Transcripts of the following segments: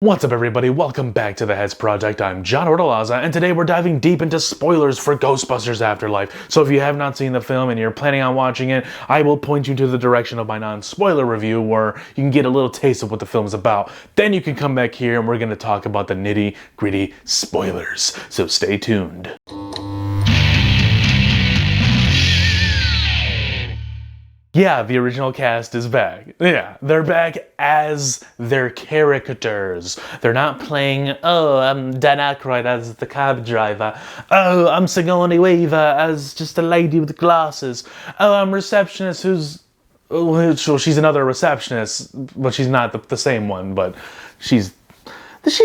What's up everybody, welcome back to the Heads Project. I'm John Ortolaza, and today we're diving deep into spoilers for Ghostbusters Afterlife. So if you have not seen the film and you're planning on watching it, I will point you to the direction of my non-spoiler review where you can get a little taste of what the film's about. Then you can come back here and we're going to talk about the nitty-gritty spoilers. So stay tuned. Yeah, the original cast is back. Yeah, they're back as their characters. They're not playing, oh, I'm Dan Aykroyd as the cab driver. Oh, I'm Sigourney Weaver as just a lady with glasses. Oh, I'm receptionist who's... well, she's another receptionist, but she's not the same one, but she's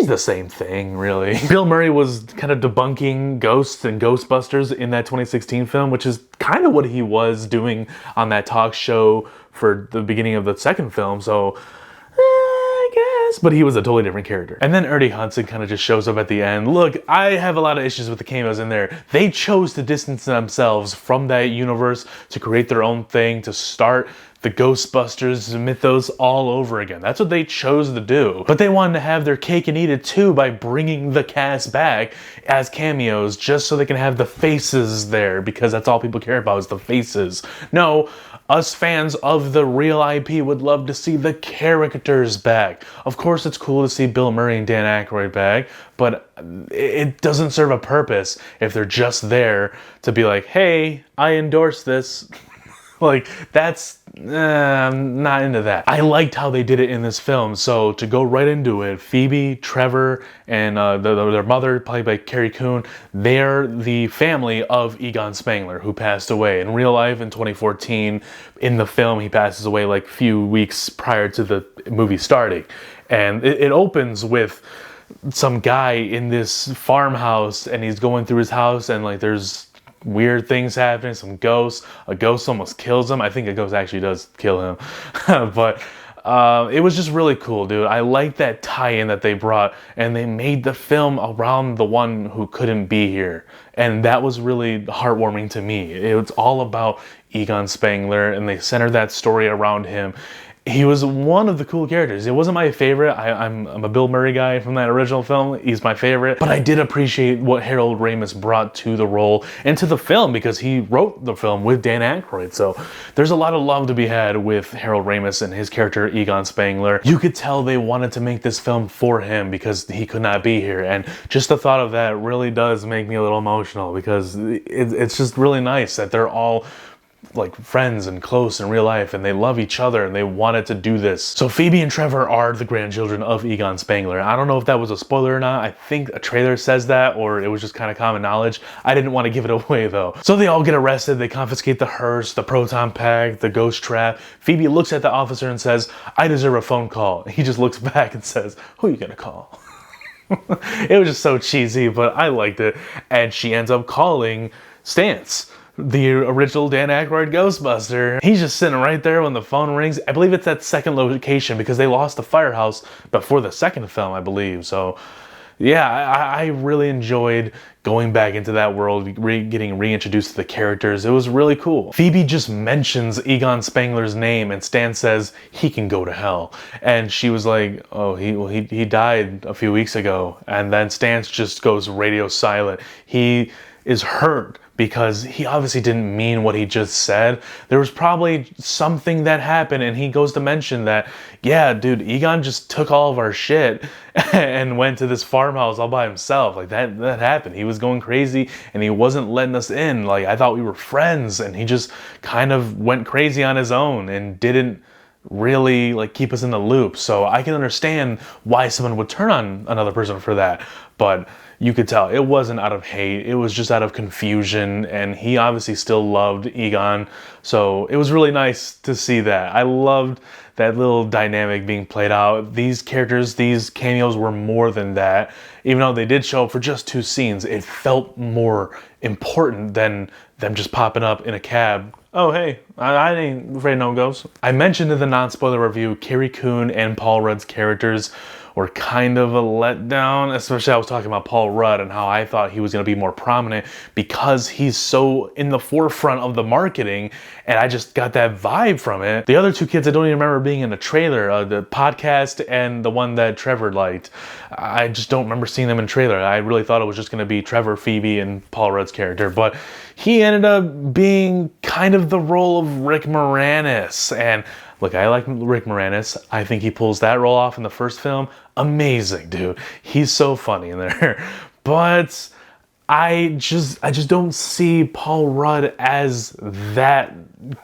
the same thing, really. Bill Murray was kind of debunking ghosts and Ghostbusters in that 2016 film, which is kind of what he was doing on that talk show for the beginning of the second film, so I guess. But he was a totally different character. And then Ernie Hudson kind of just shows up at the end. Look, I have a lot of issues with the cameos in there. They chose to distance themselves from that universe to create their own thing, to start the Ghostbusters mythos all over again. That's what they chose to do. But they wanted to have their cake and eat it too by bringing the cast back as cameos just so they can have the faces there, because that's all people care about is the faces. No, us fans of the real IP would love to see the characters back. Of course, it's cool to see Bill Murray and Dan Aykroyd back, but it doesn't serve a purpose if they're just there to be like, hey, I endorse this. Like, that's... I'm not into that. I liked how they did it in this film, so to go right into it, Phoebe, Trevor, and their mother, played by Carrie Coon, they're the family of Egon Spengler, who passed away. In real life, in 2014, in the film, he passes away like a few weeks prior to the movie starting. And it opens with some guy in this farmhouse, and he's going through his house, and like there's weird things happening, some ghosts. A ghost almost kills him. I think a ghost actually does kill him. But it was just really cool, dude. I like that tie-in that they brought, and they made the film around the one who couldn't be here. And that was really heartwarming to me. It was all about Egon Spengler, and they centered that story around him. He was one of the cool characters. It wasn't my favorite. I'm a Bill Murray guy from that original film. He's my favorite. But I did appreciate what Harold Ramis brought to the role and to the film, because he wrote the film with Dan Aykroyd. So there's a lot of love to be had with Harold Ramis and his character Egon Spengler. You could tell they wanted to make this film for him because he could not be here. And just the thought of that really does make me a little emotional, because it's just really nice that they're all like friends and close in real life, and they love each other, and they wanted to do this. So Phoebe and Trevor are the grandchildren of Egon Spengler. I don't know if that was a spoiler or not. I think a trailer says that, or it was just kind of common knowledge. I didn't want to give it away though. So they all get arrested. They confiscate the hearse, the proton pack, the ghost trap. Phoebe looks at the officer and says, I deserve a phone call. He just looks back and says, who are you gonna call? It was just so cheesy, but I liked it. And she ends up calling Stance, the original Dan Aykroyd Ghostbuster. He's just sitting right there when the phone rings. I believe it's that second location, because they lost the firehouse before the second film, I believe. So yeah, I really enjoyed going back into that world, getting reintroduced to the characters. It was really cool. Phoebe just mentions Egon Spengler's name, and Stan says he can go to hell. And she was like, oh, he died a few weeks ago. And then Stan just goes radio silent. He is hurt because he obviously didn't mean what he just said. There was probably something that happened, and he goes to mention that, yeah, dude, Egon just took all of our shit and went to this farmhouse all by himself. Like, that happened. He was going crazy, and he wasn't letting us in. Like, I thought we were friends, and he just kind of went crazy on his own and didn't really like keep us in the loop. So I can understand why someone would turn on another person for that, but you could tell it wasn't out of hate. It was just out of confusion, and he obviously still loved Egon. So it was really nice to see that. I loved that little dynamic being played out. These characters, these cameos were more than that. Even though they did show up for just 2 scenes, it felt more important than them just popping up in a cab. Oh, hey, I ain't afraid of no ghosts. I mentioned in the non-spoiler review, Carrie Coon and Paul Rudd's characters were kind of a letdown. Especially I was talking about Paul Rudd and how I thought he was going to be more prominent because he's so in the forefront of the marketing, and I just got that vibe from it. The other two kids I don't even remember being in the trailer, the podcast and the one that Trevor liked. I just don't remember seeing them in trailer. I really thought it was just going to be Trevor, Phoebe, and Paul Rudd's character, but he ended up being kind of the role of Rick Moranis. And look, I like Rick Moranis. I think he pulls that role off in the first film. Amazing, dude. He's so funny in there. But I just don't see Paul Rudd as that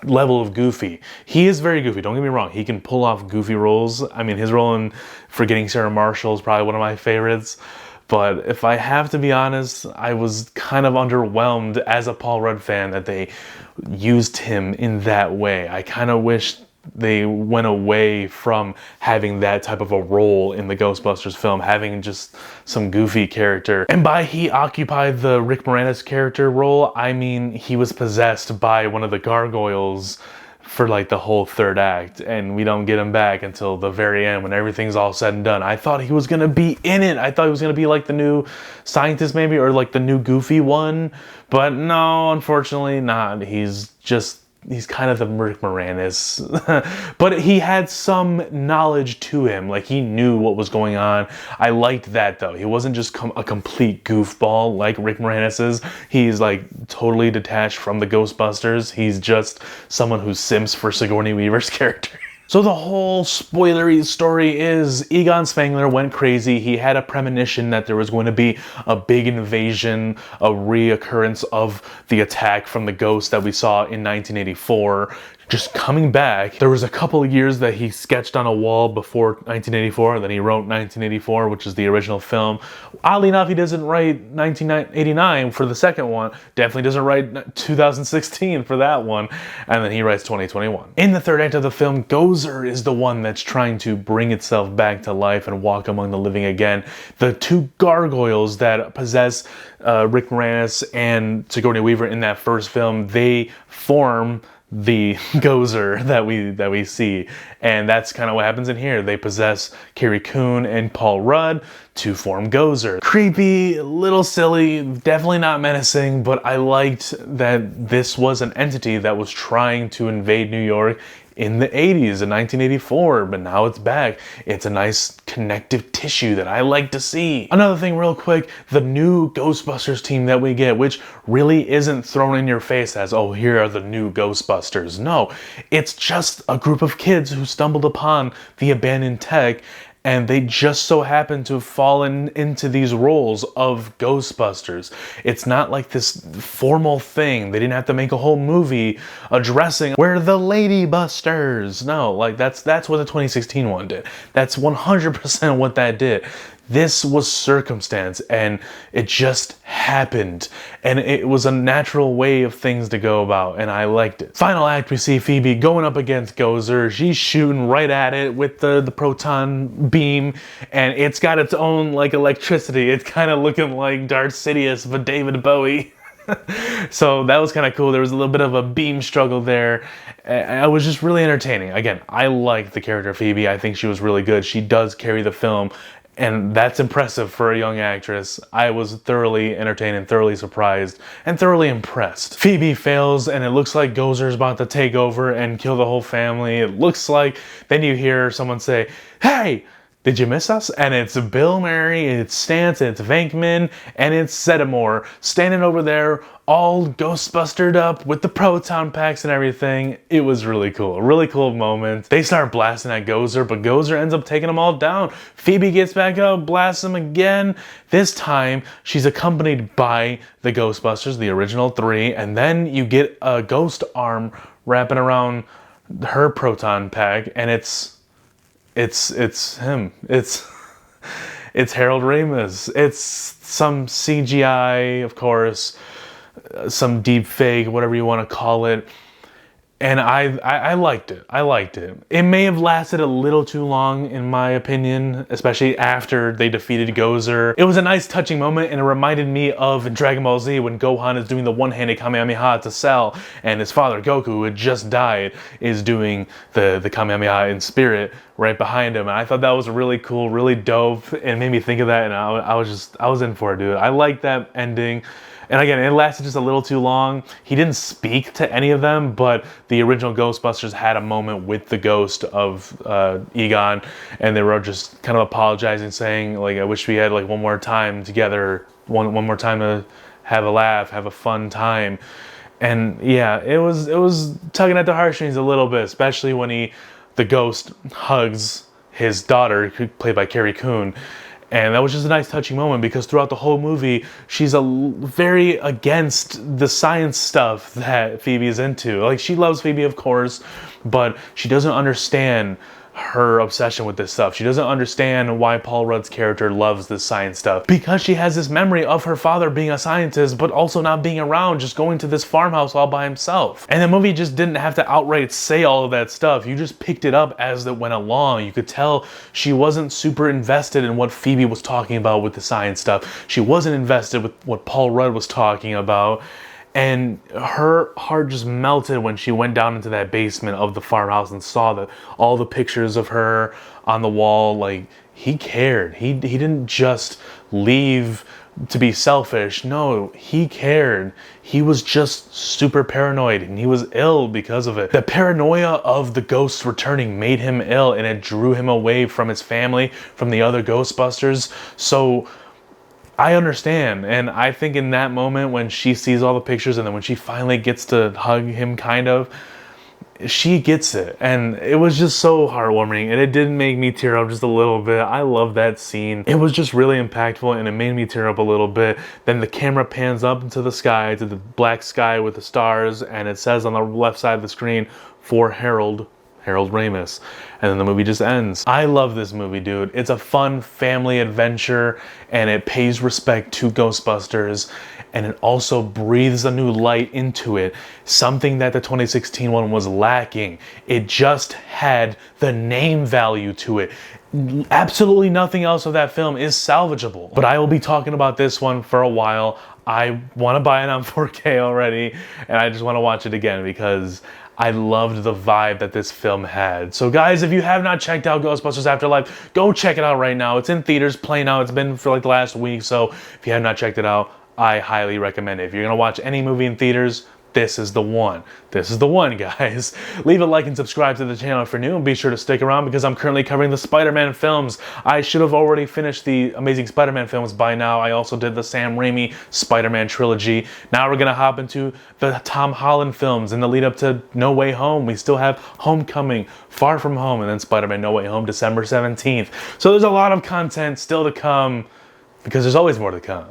level of goofy. He is very goofy, don't get me wrong. He can pull off goofy roles. I mean, his role in Forgetting Sarah Marshall is probably one of my favorites. But if I have to be honest, I was kind of underwhelmed as a Paul Rudd fan that they used him in that way. I kind of wish they went away from having that type of a role in the Ghostbusters film, having just some goofy character. And by he occupied the Rick Moranis character role, I mean he was possessed by one of the gargoyles for like the whole third act, and we don't get him back until the very end when everything's all said and done. I thought he was gonna be in it. I thought he was gonna be like the new scientist maybe, or like the new goofy one, but no, unfortunately not. He's kind of the Rick Moranis. But he had some knowledge to him. Like, he knew what was going on. I liked that, though. He wasn't just a complete goofball like Rick Moranis is. He's, like, totally detached from the Ghostbusters. He's just someone who simps for Sigourney Weaver's character. So the whole spoilery story is Egon Spengler went crazy. He had a premonition that there was going to be a big invasion, a reoccurrence of the attack from the ghost that we saw in 1984. Just coming back. There was a couple of years that he sketched on a wall before 1984, and then he wrote 1984, which is the original film. Oddly enough, he doesn't write 1989 for the second one. Definitely doesn't write 2016 for that one. And then he writes 2021. In the third act of the film, Gozer is the one that's trying to bring itself back to life and walk among the living again. The two gargoyles that possess Rick Moranis and Sigourney Weaver in that first film, they form the Gozer that we see, and that's kind of what happens in here. They possess Carrie Coon and Paul Rudd to form Gozer. Creepy, a little silly, definitely not menacing, but I liked that this was an entity that was trying to invade New York in the 80s, in 1984, but now it's back. It's a nice connective tissue that I like to see. Another thing real quick, the new Ghostbusters team that we get, which really isn't thrown in your face as, oh, here are the new Ghostbusters. No, it's just a group of kids who stumbled upon the abandoned tech, and they just so happen to have fallen into these roles of Ghostbusters. It's not like this formal thing. They didn't have to make a whole movie addressing we're the Ladybusters. No, like that's what the 2016 one did. That's 100% what that did. This was circumstance, and it just happened, and it was a natural way of things to go about, and I liked it. Final act, we see Phoebe going up against Gozer. She's shooting right at it with the proton beam, and it's got its own like electricity. It's kind of looking like Darth Sidious, but David Bowie. So that was kind of cool. There was a little bit of a beam struggle there. It was just really entertaining. Again, I liked the character of Phoebe. I think she was really good. She does carry the film, and that's impressive for a young actress. I was thoroughly entertained and thoroughly surprised and thoroughly impressed. Phoebe fails, and it looks like Gozer's about to take over and kill the whole family. It looks like, then you hear someone say, "Hey, did you miss us?" And it's Bill Murray, it's Stantz, it's Venkman, and it's Zeddemore standing over there all Ghostbustered up with the proton packs and everything. It was really cool. A really cool moment. They start blasting at Gozer, but Gozer ends up taking them all down. Phoebe gets back up, blasts them again. This time, she's accompanied by the Ghostbusters, the original three, and then you get a ghost arm wrapping around her proton pack, and it's him. It's Harold Ramis. It's some CGI, of course, some deep fake, whatever you want to call it. And I liked it. I liked it. It may have lasted a little too long, in my opinion, especially after they defeated Gozer. It was a nice touching moment, and it reminded me of Dragon Ball Z when Gohan is doing the one-handed Kamehameha to Cell, and his father Goku, who had just died, is doing the Kamehameha in spirit right behind him. And I thought that was really cool, really dope, and it made me think of that, and I was in for it, dude. I liked that ending. And again, it lasted just a little too long. He didn't speak to any of them, but the original Ghostbusters had a moment with the ghost of Egon, and they were just kind of apologizing, saying, like, I wish we had like one more time together, one more time to have a laugh, have a fun time. And yeah, it was tugging at the heartstrings a little bit, especially when the ghost hugs his daughter, played by Carrie Coon. And that was just a nice touching moment, because throughout the whole movie, she's very against the science stuff that Phoebe is into. Like, she loves Phoebe, of course, but she doesn't understand her obsession with this stuff. She doesn't understand why Paul Rudd's character loves this science stuff, because she has this memory of her father being a scientist, but also not being around, just going to this farmhouse all by himself. And the movie just didn't have to outright say all of that stuff. You just picked it up as it went along. You could tell she wasn't super invested in what Phoebe was talking about with the science stuff. She wasn't invested with what Paul Rudd was talking about. And her heart just melted when she went down into that basement of the farmhouse and saw all the pictures of her on the wall. Like, he cared. He didn't just leave to be selfish. No, he cared. He was just super paranoid, and he was ill because of it. The paranoia of the ghosts returning made him ill, and it drew him away from his family, from the other Ghostbusters. So I understand, and I think in that moment when she sees all the pictures, and then when she finally gets to hug him, kind of, she gets it. And it was just so heartwarming, and it did make me tear up just a little bit. I love that scene. It was just really impactful, and it made me tear up a little bit. Then the camera pans up into the sky, to the black sky with the stars, and it says on the left side of the screen, "For Harold Ramis," and then the movie just ends. I love this movie, dude. It's a fun family adventure, and it pays respect to Ghostbusters, and it also breathes a new light into it, something that the 2016 one was lacking. It just had the name value to it. Absolutely nothing else of that film is salvageable. But I will be talking about this one for a while. I want to buy it on 4K already, and I just want to watch it again because I loved the vibe that this film had. So guys, if you have not checked out Ghostbusters Afterlife, go check it out right now. It's in theaters, playing out. It's been for like the last week, so if you have not checked it out, I highly recommend it. If you're gonna watch any movie in theaters, this is the one. This is the one, guys. Leave a like and subscribe to the channel if you're new, and be sure to stick around because I'm currently covering the Spider-Man films. I should have already finished the Amazing Spider-Man films by now. I also did the Sam Raimi Spider-Man trilogy. Now we're gonna hop into the Tom Holland films in the lead up to No Way Home. We still have Homecoming, Far From Home, and then Spider-Man No Way Home December 17th. So there's a lot of content still to come because there's always more to come.